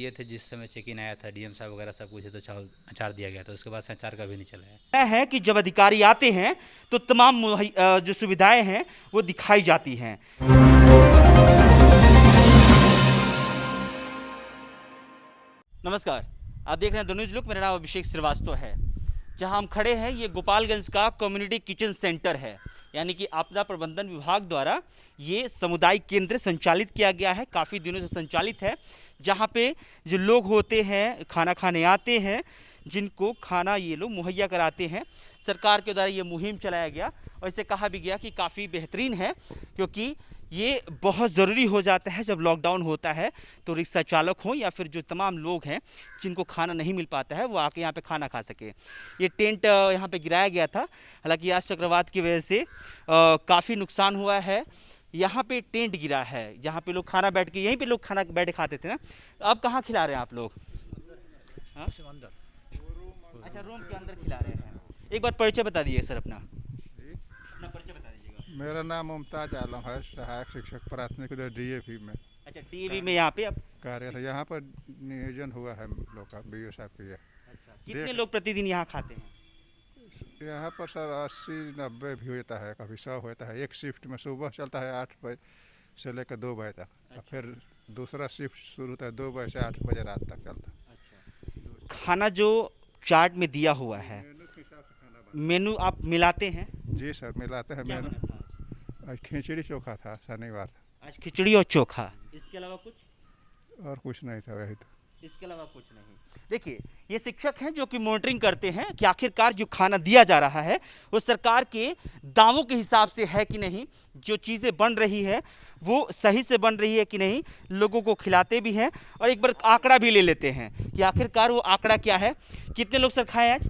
दिए थे, जिस समय चेक इन आया था डीएम साहब वगैरह सब कुछ है, तो चावल अचार दिया गया था। उसके बाद से अचार का भी नहीं चला है कि जब अधिकारी आते हैं तो तमाम जो सुविधाएं हैं वो दिखाई जाती हैं। नमस्कार, आप देख रहे हैं द न्यूज़ लुक। मेरा नाम अभिषेक श्रीवास्तव है। जहां हम खड़े हैं ये गोपालगंज का कम्युनिटी किचन सेंटर है, यानी कि आपदा प्रबंधन विभाग द्वारा ये सामुदायिक केंद्र संचालित किया गया है, काफ़ी दिनों से संचालित है। जहां पे जो लोग होते हैं खाना खाने आते हैं, जिनको खाना ये लोग मुहैया कराते हैं। सरकार के द्वारा ये मुहिम चलाया गया और इसे कहा भी गया कि काफ़ी बेहतरीन है, क्योंकि ये बहुत ज़रूरी हो जाता है जब लॉकडाउन होता है तो रिक्शा चालक हो या फिर जो तमाम लोग हैं जिनको खाना नहीं मिल पाता है वो आके यहाँ पे खाना खा सके। ये टेंट यहाँ पे गिराया गया था, हालांकि आज चक्रवात की वजह से काफ़ी नुकसान हुआ है। यहाँ पे टेंट गिरा है जहाँ पे लोग खाना बैठ के, यहीं पे लोग खाना बैठ खाते थे ना। अब कहाँ खिला रहे हैं आप लोग? हाँ? अच्छा, रूम के अंदर खिला रहे हैं। एक बार परिचय बता दीजिए सर अपना परिचय बता दीजिएगा। मेरा नाम मुमताज आलम है, सहायक शिक्षक प्राथमिक उधर डीएवी में। अच्छा, डीएवी में यहाँ पे आप कार्य था। यहाँ पर नियोजन हुआ है लोग का, बीओ साहब की है। अच्छा, कितने लोग प्रतिदिन यहाँ खाते हैं? यहाँ पर सर 80-90 भी होता है, कभी 100 होता है। एक शिफ्ट में सुबह चलता है 8 बजे से लेकर 2 बजे तक। अच्छा। फिर दूसरा शिफ्ट शुरू होता है 2 बजे से 8 बजे रात तक चलता है। अच्छा, खाना जो चार्ट में दिया हुआ है, मेनू आप मिलाते हैं? जी सर, मिलाते हैं मेनू। आज खिचड़ी चोखा था, शनिवार था। आज खिचड़ी और चोखा, इसके अलावा कुछ? और कुछ नहीं था, वही तो। इसके अलावा कुछ नहीं। देखिए, ये शिक्षक हैं जो कि मॉनिटरिंग करते हैं कि आखिरकार जो खाना दिया जा रहा है वो सरकार के दावों के हिसाब से है कि नहीं, जो चीज़ें बन रही है वो सही से बन रही है कि नहीं। लोगों को खिलाते भी हैं और एक बार आंकड़ा भी ले लेते हैं कि आखिरकार वो आंकड़ा क्या है। कितने लोग सर खाए आज?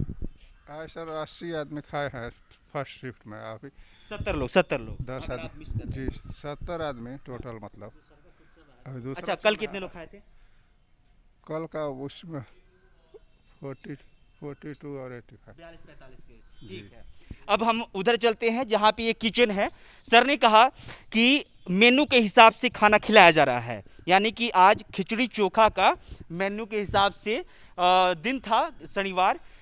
आज सर 80 आदमी खाए हैं फर्स्ट शिफ्ट में। अभी 70 लोग 10 आदमी जी, 70 आदमी टोटल मतलब। अभी दूसरा। अच्छा, कल कितने लोग खाए थे? कल का उसमें 42 और 85। 42-45 के। ठीक है, अब हम उधर चलते हैं जहाँ पे ये किचन है। सर ने कहा कि मेनू के हिसाब से खाना खिलाया जा रहा है, यानी कि आज खिचड़ी चोखा का मेनू के हिसाब से दिन था,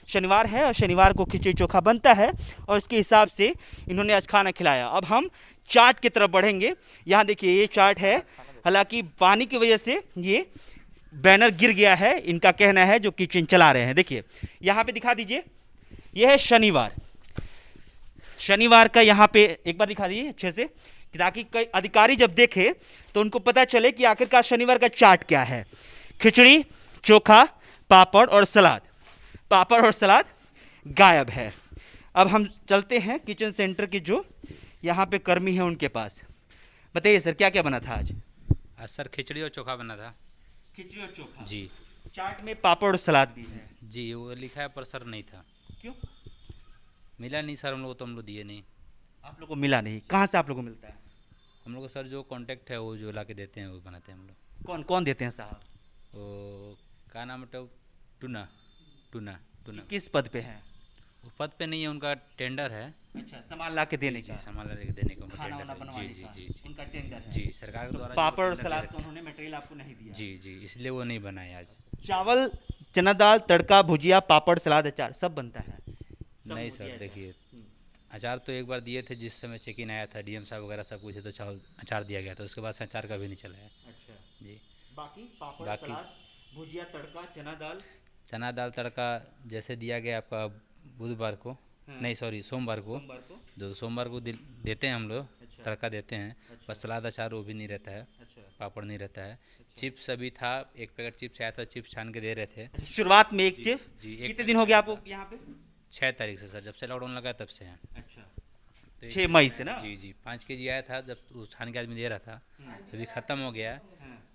शनिवार है और शनिवार को खिचड़ी चोखा बनता है और उसके हिसाब से इन्होंने आज खाना खिलाया। अब हम चाट की तरफ बढ़ेंगे। यहाँ देखिए ये चाट है, हालांकि पानी की वजह से ये बैनर गिर गया है, इनका कहना है, जो किचन चला रहे हैं। देखिए यहाँ पे दिखा दीजिए, यह है शनिवार का। यहाँ पे एक बार दिखा दीजिए अच्छे से, ताकि कई अधिकारी जब देखे तो उनको पता चले कि आखिरकार शनिवार का चाट क्या है। खिचड़ी चोखा पापड़ और सलाद, पापड़ और सलाद गायब है। अब हम चलते हैं किचन सेंटर के जो यहाँ पे कर्मी हैं उनके पास। बताइए सर, क्या क्या बना था आज? आज सर खिचड़ी और चोखा बना था। खिचड़ी और चोखा जी। चाट में पापड़ और सलाद भी है? जी, वो लिखा है पर सर नहीं था। क्यों मिला नहीं सर, हम लोग तो हम लोग दिए नहीं। आप लोगों को मिला नहीं? कहाँ से आप लोगों को मिलता है? हम लोग को सर जो कांटेक्ट है वो जो ला के देते हैं वो बनाते हैं हम लोग। कौन कौन देते हैं साहब? वो क्या नाम है, टूना। किस पद पे हैं? वो पद पे नहीं है, उनका टेंडर है। अच्छा, सामान ला के देने का? सामान ला के देने का उनका खाना टेंडर है। बनवाने जी का जी जी उनका टेंडर है? जी, सरकार के द्वारा पापड़ और जो सलाद टेंडर का उन्होंने मटेरियल आपको नहीं दिया? जी जी, इसलिए वो नहीं बनाए आज। चावल चना दाल तड़का भुजिया पापड़ सलाद अचार सब बनता है? नहीं सर, देखिए अचार तो एक बार दिए थे, जिस समय चेक इन आया था डीएम साहब वगैरह सब कुछ है, तो चावल अचार दिया गया था। उसके बाद से अचार का भी नहीं चला है। अच्छा जी। बाकी पापड़ बाकी सलाद भुजिया तड़का चना दाल तड़का जैसे दिया गया आपका बुधवार को, नहीं सॉरी सोमवार को, जो सोमवार को देते हैं हम लोग। अच्छा। तड़का देते हैं। अच्छा। बस सलाद अचार वो भी नहीं रहता है। अच्छा। पापड़ नहीं रहता है। अच्छा। चिप्स अभी था, एक पैकेट चिप्स आया था, चिप्स छान के दे रहे थे। अच्छा, शुरुआत में एक चिप्स? जी। कितने दिन हो गया आपको यहाँ पे? 6 तारीख से सर, जब से लॉकडाउन लगा तब से हैं। अच्छा, तो 6 मई से ना? जी जी, 5 kg आया था जब उस छान के आदमी दे रहा था, अभी ख़त्म हो गया।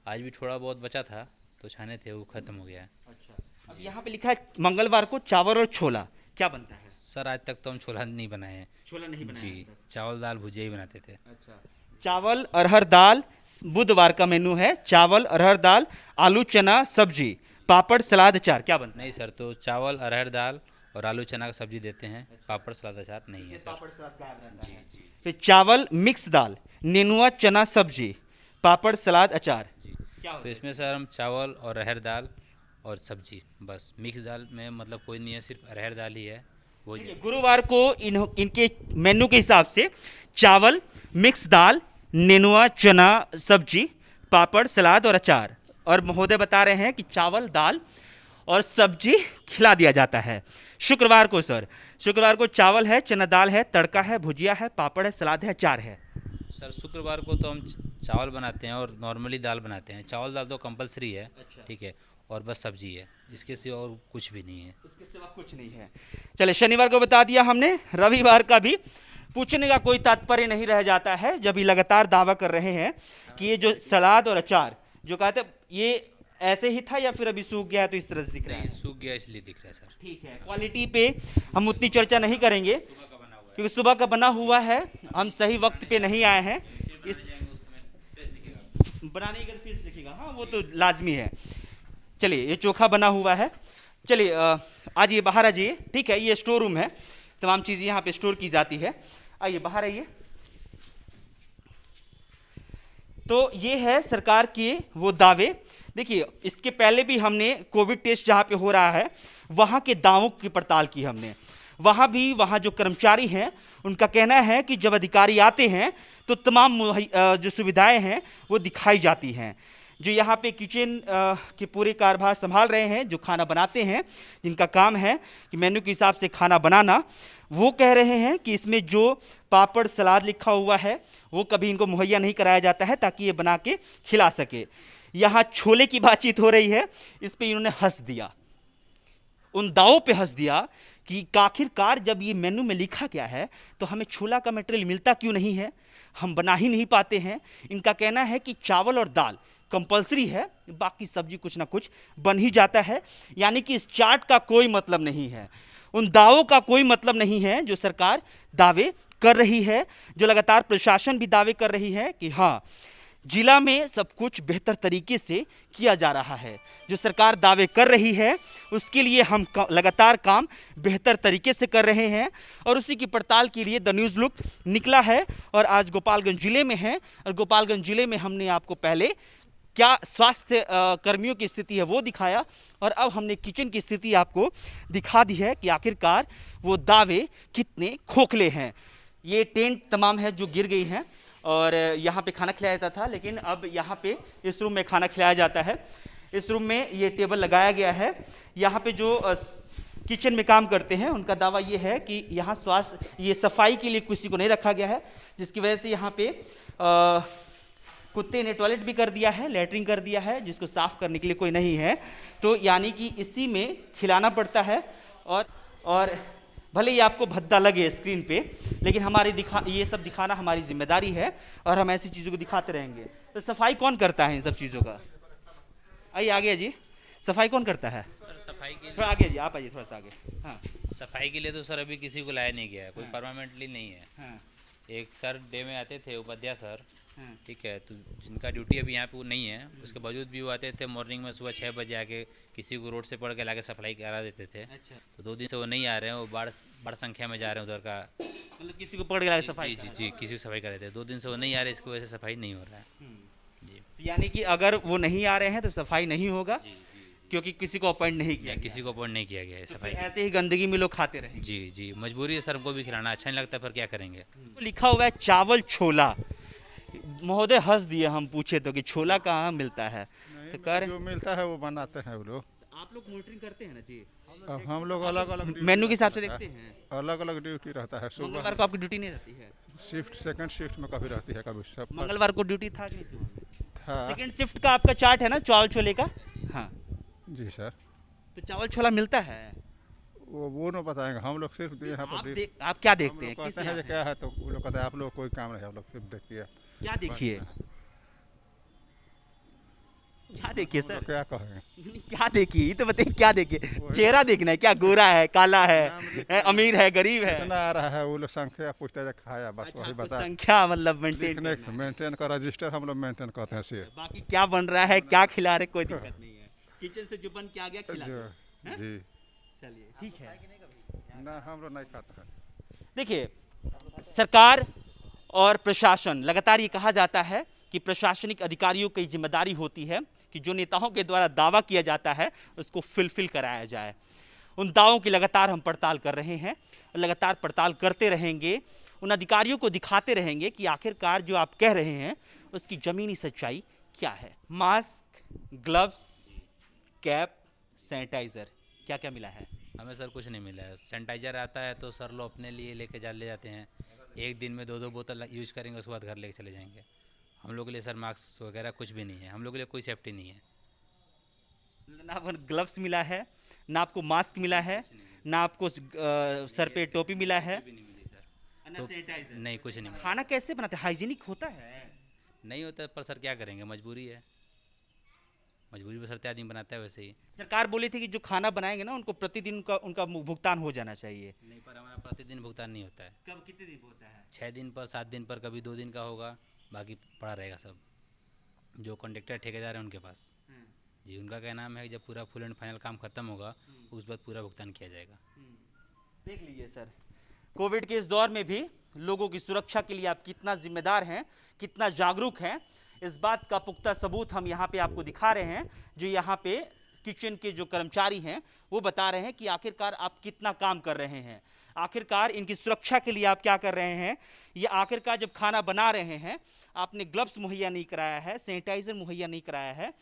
आज भी थोड़ा बहुत बचा था तो छाने थे, वो ख़त्म हो गया। अच्छा, अब यहाँ पे लिखा है मंगलवार को चावल और छोला, क्या बनता है? सर आज तक तो हम छोला नहीं बनाए हैं। छोला नहीं बनाया? जी, चावल दाल भुजिया ही बनाते थे। अच्छा, चावल अरहर दाल बुधवार का मेनू है। चावल अरहर दाल आलू चना सब्जी पापड़ सलाद अचार, क्या बनता है? नहीं सर, तो चावल अरहर दाल और आलू चना का सब्जी देते हैं। पापड़ सलाद अचार नहीं है सर। पापड़ सलाद गायब रहता है। फिर चावल मिक्स दाल नेनुआ चना सब्जी पापड़ सलाद अचार, क्या होता तो है इसमें सर हम चावल और अरहर दाल और सब्जी, बस मिक्स दाल में मतलब कोई नहीं है, सिर्फ अरहर दाल ही है वही देखिए, है। गुरुवार को इनके मेन्यू के हिसाब से चावल, मिक्स दाल, नेनुआ, चना, सब्जी, पापड़, सलाद और अचार। और महोदय बता रहे हैं कि चावल, दाल और सब्जी खिला दिया जाता है शुक्रवार को। सर शुक्रवार को चावल है, चना दाल है, तड़का है, भुजिया है, पापड़ है, सलाद है, अचार है। सर शुक्रवार को तो हम चावल बनाते हैं और नॉर्मली दाल बनाते हैं। चावल दाल तो कंपलसरी है, अच्छा। ठीक है, और बस सब्जी है, इसके सिवा और कुछ भी नहीं है। इसके सिवा कुछ नहीं है। चले, शनिवार को बता दिया हमने, रविवार का भी पूछने का कोई तात्पर्य नहीं रह जाता है जब ये लगातार दावा कर रहे हैं कि ये जो सलाद और अचार जो कहते हैं ये ऐसे ही था या फिर अभी सूख गया है तो इस तरह से दिख रहा नहीं, है। सूख गया इसलिए दिख रहा है सर। ठीक है, क्वालिटी पे हम उतनी चर्चा नहीं करेंगे क्योंकि सुबह का बना हुआ है, हम सही वक्त पे नहीं आए हैं। इस बनाने का फीस लिखेगा, हाँ वो तो लाजमी है। चलिए, ये चोखा बना हुआ है। चलिए आज ये बाहर आ जाइए, ठीक है, ये स्टोर रूम है, तमाम चीज़ें यहाँ पे स्टोर की जाती है। आइए बाहर आइए। तो ये है सरकार के वो दावे। देखिए, इसके पहले भी हमने कोविड टेस्ट जहाँ पे हो रहा है वहाँ के दावों की पड़ताल की हमने। वहाँ जो कर्मचारी हैं उनका कहना है कि जब अधिकारी आते हैं तो तमाम जो सुविधाएं हैं वो दिखाई जाती हैं। जो यहाँ पे किचन के पूरे कार्यभार संभाल रहे हैं, जो खाना बनाते हैं, जिनका काम है कि मेन्यू के हिसाब से खाना बनाना, वो कह रहे हैं कि इसमें जो पापड़ सलाद लिखा हुआ है वो कभी इनको मुहैया नहीं कराया जाता है ताकि ये बना के खिला सके। यहाँ छोले की बातचीत हो रही है, इस पे इन्होंने हंस दिया, उन दावों पे हंस दिया कि आखिरकार जब ये मेन्यू में लिखा गया है तो हमें छोला का मटेरियल मिलता क्यों नहीं है, हम बना ही नहीं पाते हैं। इनका कहना है कि चावल और दाल कंपलसरी है, बाकी सब्जी कुछ ना कुछ बन ही जाता है। यानी कि इस चार्ट का कोई मतलब नहीं है, उन दावों का कोई मतलब नहीं है जो सरकार दावे कर रही है, जो लगातार प्रशासन भी दावे कर रही है कि हाँ जिला में सब कुछ बेहतर तरीके से किया जा रहा है। जो सरकार दावे कर रही है उसके लिए हम लगातार काम बेहतर तरीके से कर रहे हैं और उसी की पड़ताल के लिए द न्यूज़ लुक निकला है और आज गोपालगंज जिले में है। और गोपालगंज जिले में हमने आपको पहले क्या स्वास्थ्य कर्मियों की स्थिति है वो दिखाया और अब हमने किचन की स्थिति आपको दिखा दी है कि आखिरकार वो दावे कितने खोखले हैं। ये टेंट तमाम है जो गिर गई हैं और यहाँ पे खाना खिलाया जाता था, लेकिन अब यहाँ पे इस रूम में खाना खिलाया जाता है। इस रूम में ये टेबल लगाया गया है। यहाँ पे जो किचन में काम करते हैं उनका दावा ये है कि यहाँ ये सफाई के लिए किसी को नहीं रखा गया है, जिसकी वजह से यहाँ पे कुत्ते ने टॉयलेट भी कर दिया है, लेटरिन कर दिया है, जिसको साफ करने के लिए कोई नहीं है। तो यानी कि इसी में खिलाना पड़ता है और भले ही आपको भद्दा लगे स्क्रीन पे, लेकिन ये सब दिखाना हमारी जिम्मेदारी है और हम ऐसी चीज़ों को दिखाते रहेंगे। तो सफाई कौन करता है इन सब चीज़ों का? आइए आगे जी, सफाई कौन करता है? सर सफाई के थोड़ा आगे जी, आप आइए थोड़ा सा आगे। हाँ सफाई के लिए तो सर अभी किसी को लाया नहीं गया है, कोई परमानेंटली नहीं है। हाँ एक सर डे में आते थे, उपाध्याय सर, हाँ ठीक है, तो जिनका ड्यूटी अभी यहाँ पे वो नहीं है, उसके बावजूद भी वो आते थे मॉर्निंग में सुबह 6 बजे आके किसी को रोड से पढ़ के लाके सफाई करा देते थे। अच्छा, तो 2 दिन से वो नहीं आ रहे हैं, वो बड़ संख्या में जा रहे हैं उधर का। मतलब किसी को पकड़ के लाके सफाई जी जी जी, किसी को सफाई कर रहे थे, 2 दिन से वो नहीं आ रहे, इसकी वजह से सफाई नहीं हो रहा है। जी यानी कि अगर वो नहीं आ रहे हैं तो सफाई नहीं होगा जी क्योंकि किसी को अपॉइंट नहीं किया या किसी को अपॉइंट नहीं किया गया है तो सफाई फिर ऐसे ही गंदगी में लोग खाते रहेंगे। जी जी, मजबूरी है सर, हमको भी खिलाना अच्छा नहीं लगता, फिर क्या करेंगे। तो लिखा हुआ है चावल छोला। महोदय हंस दिए, हम पूछे तो कि छोला कहाँ मिलता है, तो कह रहे जो मिलता है वो बनाते हैं वो लोग। आप लोग मॉनिटरिंग करते हैं ना जी, अब हम लोग अलग अलग मेन्यू के हिसाब से देखते हैं। अलग अलग ड्यूटी रहता है। सुबह मंगलवार को आपकी ड्यूटी नहीं रहती है? शिफ्ट सेकंड शिफ्ट में कभी रहती है, कभी सब मंगलवार को ड्यूटी था कि नहीं सुबह में? था। सेकंड शिफ्ट का आपका चार्ट है ना चावल छोले का? हाँ, जी सर, तो चावल छोला मिलता है। वो न बताएंगे, हम लोग सिर्फ यहाँ पर आप क्या हम देखते हैं? लोग किस कहते हैं क्या है तो वो लोग कहते हैं आप लोग कोई काम नहीं है, आप लोग सिर्फ देखिए। क्या देखिए? क्या देखिए हम लोग सर? क्या कहेंगे? क्या देखिए, ये तो बताइए क्या देखिए? चेहरा देखना है क्या? गोरा है, काला है, अमीर है, गरीब है? कितना आ रहा है वो लोग संख्या पूछते हैं, खाया बस अच्छा, वही तो बता। संख्या मतलब मेंटेन लिखने मेंटेन का रजिस्टर हम लोग मेंटेन करते हैं सिर्फ। बाकी क्या बन रहा है, क्या खिला रहे, कोई दिक्कत नहीं है। किचन से जो बन के आ गया खिला जो दो। हैं? जी चलिए ठीक है। ना हम लोग नहीं खाते हैं। देखिए, सरकार और प्रशासन, लगातार ये कहा जाता है कि प्रशासनिक अधिकारियों की जिम्मेदारी होती है कि जो नेताओं के द्वारा दावा किया जाता है उसको फुलफिल कराया जाए। उन दावों की लगातार हम पड़ताल कर रहे हैं और लगातार पड़ताल करते रहेंगे, उन अधिकारियों को दिखाते रहेंगे कि आखिरकार जो आप कह रहे हैं उसकी ज़मीनी सच्चाई क्या है। मास्क, ग्लव्स, कैप, सैनिटाइज़र, क्या क्या मिला है? हमें सर कुछ नहीं मिला है। सैनिटाइजर आता है तो सर लोग अपने लिए लेके ले जाते हैं, एक दिन में 2-2 बोतल यूज करेंगे, उसके बाद घर लेके चले जाएंगे। हम लोग के लिए सर मास्क वगैरह कुछ भी नहीं है, हम लोग के लिए कोई सेफ्टी नहीं है। ना आपको ग्लव्स मिला है, ना आपको मास्क मिला है, ना आपको सर पे टोपी मिला है, ना सैनिटाइजर, नहीं कुछ नहीं मिला। खाना कैसे बनाते हैं? हाइजीनिक होता है? नहीं होता है, पर सर क्या करेंगे, मजबूरी है, मजबूरी पर सर आदमी बनाता है वैसे ही। सरकार बोली थी कि जो खाना बनाएंगे ना उनको प्रतिदिन उनका भुगतान हो जाना चाहिए। नहीं, पर हमारा प्रतिदिन भुगतान नहीं होता है। कब, कितने दिन होता है? 6 दिन पर, 7 दिन पर, कभी 2 दिन का होगा, बाकी पड़ा रहेगा सब जो कॉन्ट्रैक्टर ठेकेदार हैं उनके पास। जी, उनका क्या नाम है कि जब पूरा फुल एंड फाइनल काम खत्म होगा उस बाद पूरा भुगतान किया जाएगा। देख लीजिए सर, कोविड के इस दौर में भी लोगों की सुरक्षा के लिए आप कितना जिम्मेदार हैं, कितना जागरूक हैं, इस बात का पुख्ता सबूत हम यहाँ पे आपको दिखा रहे हैं। जो यहाँ पे किचन के जो कर्मचारी हैं वो बता रहे हैं कि आखिरकार आप कितना काम कर रहे हैं, आखिरकार इनकी सुरक्षा के लिए आप क्या कर रहे हैं। ये आखिरकार जब खाना बना रहे हैं आपने ग्लव्स मुहैया नहीं कराया है, सैनिटाइजर मुहैया नहीं कराया है,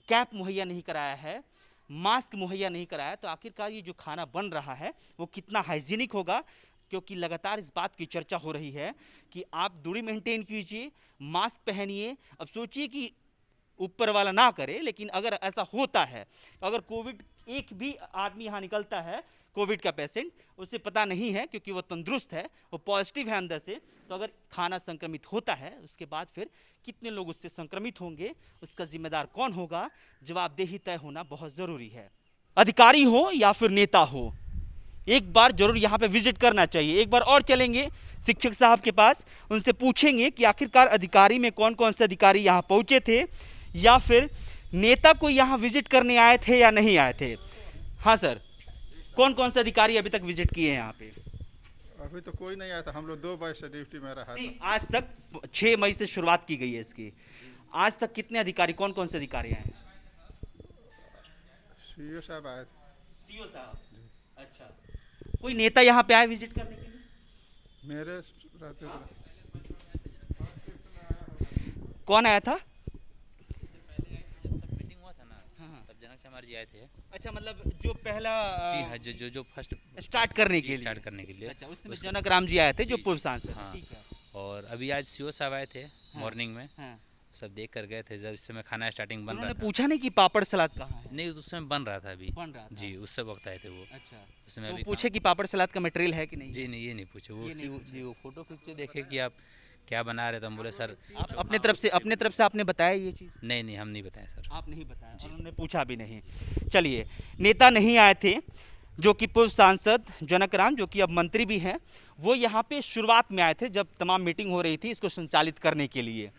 कैप मुहैया नहीं कराया है, मास्क मुहैया नहीं कराया, तो आखिरकार ये जो खाना बन रहा है वो कितना हाइजीनिक होगा। क्योंकि लगातार इस बात की चर्चा हो रही है कि आप दूरी मेंटेन कीजिए, मास्क पहनिए। अब सोचिए कि ऊपर वाला ना करे, लेकिन अगर ऐसा होता है, अगर कोविड, एक भी आदमी यहाँ निकलता है कोविड का पेशेंट, उसे पता नहीं है क्योंकि वो तंदुरुस्त है, वो पॉजिटिव है अंदर से, तो अगर खाना संक्रमित होता है उसके बाद फिर कितने लोग उससे संक्रमित होंगे, उसका जिम्मेदार कौन होगा, जवाबदेही तय होना बहुत ज़रूरी है। अधिकारी हो या फिर नेता हो, एक बार जरूर यहाँ पे विजिट करना चाहिए। एक बार और चलेंगे शिक्षक साहब के पास, उनसे पूछेंगे कि आखिरकार अधिकारी में कौन कौन से अधिकारी यहाँ पहुँचे थे या फिर नेता को यहाँ विजिट करने आए थे या नहीं आए थे। हाँ सर, कौन कौन से अधिकारी अभी तक विजिट किए हैं यहाँ पे? अभी तो कोई नहीं आया था, हम लोग 2 मई से ड्यूटी में रहा था। आज तक 6 मई से शुरुआत की गई है इसकी, आज तक कितने अधिकारी, कौन कौन से अधिकारी आए हैं? सीओ साहब आए थे। सीओ साहब, अच्छा। कोई नेता यहाँ पे आए विजिट करने के लिए? मेरे रहते कौन आया था? मीटिंग हुआ था ना, तब जनक चमार जी आए थे। अच्छा, मतलब जो पहला जी हाँ, जो फर्स्ट स्टार्ट करने के लिए। अच्छा, उस समय जनक राम जी आए थे जो पूर्व सांसद। हाँ, ठीक है। और अभी आज सीओ साहब आए थे मॉर्निंग में, हाँ। सब देख कर गए थे जब इस समय खाना स्टार्टिंग बन रहा उन्होंने था। पूछा नहीं कि पापड़ सलाद कहाँ है? नहीं, उस समय बन रहा था, अभी बन रहा था। जी, उस वक्त आए थे वो। अच्छा, उसमें तो अभी पूछे कि पापड़ सलाद का मटेरियल है कि नहीं? जी नहीं, ये नहीं पूछे वो, ये नहीं पूछे। जी वो फोटो खींच के देखे कि आप क्या बना रहे, तो हम बोले सर आप अपने तरफ से आपने बताया ये चीज़? नहीं, हम नहीं बताए सर। आप नहीं बताया, उन्होंने पूछा भी नहीं। चलिए, नेता नहीं आए थे जो कि पूर्व सांसद जनक राम, जो कि अब मंत्री भी हैं, वो यहाँ पे शुरुआत में आए थे जब तमाम मीटिंग हो रही थी इसको संचालित करने के लिए।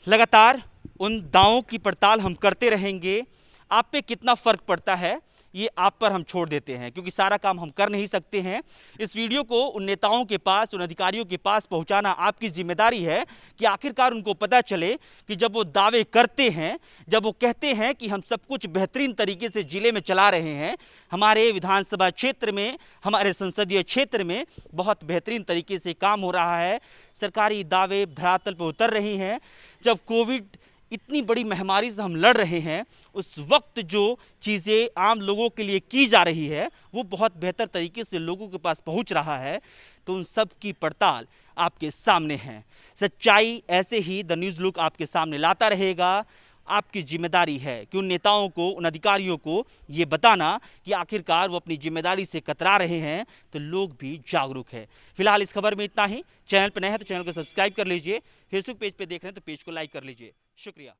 लगातार उन दावों की पड़ताल हम करते रहेंगे। आप पे कितना फ़र्क पड़ता है ये आप पर हम छोड़ देते हैं, क्योंकि सारा काम हम कर नहीं सकते हैं। इस वीडियो को उन नेताओं के पास, उन अधिकारियों के पास पहुंचाना आपकी जिम्मेदारी है कि आखिरकार उनको पता चले कि जब वो दावे करते हैं, जब वो कहते हैं कि हम सब कुछ बेहतरीन तरीके से जिले में चला रहे हैं, हमारे विधानसभा क्षेत्र में, हमारे संसदीय क्षेत्र में बहुत बेहतरीन तरीके से काम हो रहा है, सरकारी दावे धरातल पर उतर रही हैं, जब कोविड इतनी बड़ी महामारी से हम लड़ रहे हैं, उस वक्त जो चीज़ें आम लोगों के लिए की जा रही है वो बहुत बेहतर तरीके से लोगों के पास पहुंच रहा है, तो उन सब की पड़ताल आपके सामने है। सच्चाई ऐसे ही द न्यूज़ लुक आपके सामने लाता रहेगा। आपकी जिम्मेदारी है कि उन नेताओं को, उन अधिकारियों को ये बताना कि आखिरकार वो अपनी जिम्मेदारी से कतरा रहे हैं, तो लोग भी जागरूक है। फिलहाल इस खबर में इतना ही। चैनल पर नए हैं तो चैनल को सब्सक्राइब कर लीजिए, फेसबुक पेज पे देख रहे हैं तो पेज को लाइक कर लीजिए। शुक्रिया।